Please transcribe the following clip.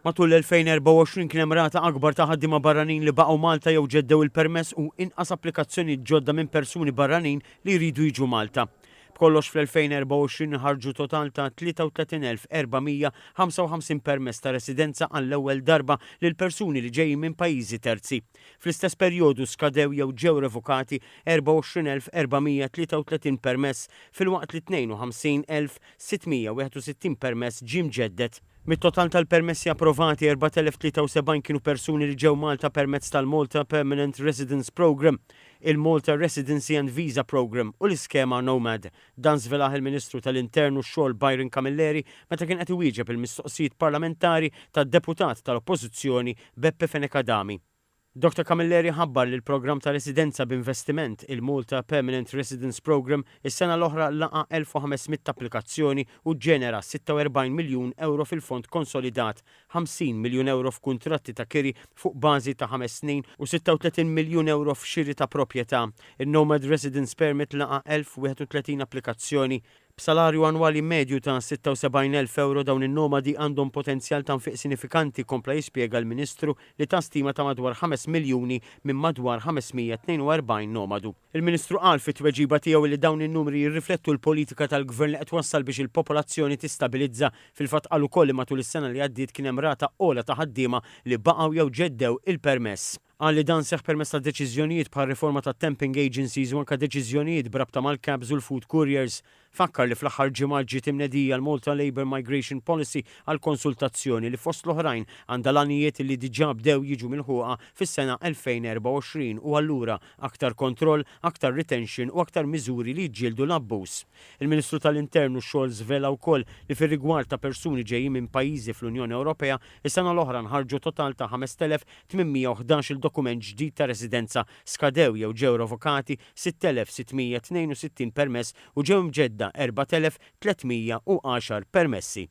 Matul l-2024 kien hemm rata akbar ta' ħaddiema barranin li baqgħu Malta jew ġeddew il-permess u inqas applikazzjoni ġodda minn persuni barranin li jridu jiġu Malta. B'kollox fl-2024 ħarġu total ta' 33,455 permess ta' residenza għall-ewwel darba lil persuni li ġejjin minn pajjiżi terzi. Fl-istess perjodu skadew jew ġew revokati 24,433 permess filwaqt li 52,661 permess ġie mġeddet. Mit-total tal-permessi approvati 4,073 kienu persuni li ġew Malta permezz tal-Malta Permanent Residence Program, il-Malta Residency and Visa Program u l-iskema Nomad. Dan żvelaħ il-Ministru tal-Internu x-xogħol Byron Camilleri meta kien qed iwieġeb il-mistoqsijiet parlamentari tad-deputat tal-Oppożizzjoni Beppe Fenekadami. Dr. Camilleri ħabbar li l-programm ta' residenza b'investiment il-Malta Permanent Residence Program is-sena l-oħra laqa 1500 applikazzjoni u ġenera 46 miljun euro fil-fond konsolidat, 50 miljun euro f'kuntratti ta' kiri fuq bażi ta' 5 snin u 36 miljun euro f'xiri ta' proprjetà. Il-Nomad Residence Permit laqa 1031 applikazzjoni. B'salarju annwali medju ta' 76,000 euro dawn in-nomadi għandhom potenzjal ta' nfiq sinifikanti kompla jispjega l-Ministru li ta' stima ta' madwar 5 miljuni minn madwar 542 nomadu. Il-Ministru qal fit-tweġiba tiegħu li dawn in-numri jirriflettu l-politika tal-Gvern li qed wassal biex il-popolazzjoni tistabilizza. Fil-fatt qal ukoll li matul is-sena li għaddiet kien hemm rata ogħla ta' ħaddiema li baqgħu jew ġeddew il-permess. Qal li dan seħħ permezz ta' deċiżjonijiet bħal riforma ta' temping agencies u anke deċiżjonijiet brabta mal-cabs u l-food couriers. Fakkar li fl-aħħar ġimgħa ġiet imnedija l-Malta Labour Migration Policy għal konsultazzjoni li fost l-oħrajn għandha l-għanijiet li diġà bdew jiġu milħuqa fis-sena 2024 u allura aktar kontroll, aktar retention u aktar miżuri li jġieldu l-abbuż. Il-Ministru tal-Internu x-xogħol żvela wkoll li fir-rigward ta' persuni ġejjin minn pajjiżi fl-Unjoni Ewropea is-sena l-oħra nħarġu total ta' 5,811 il-dokument ġdid ta' residenza, skadew jew ġew revokati 6,662 permess u ġew mġedda 4,310 permessi.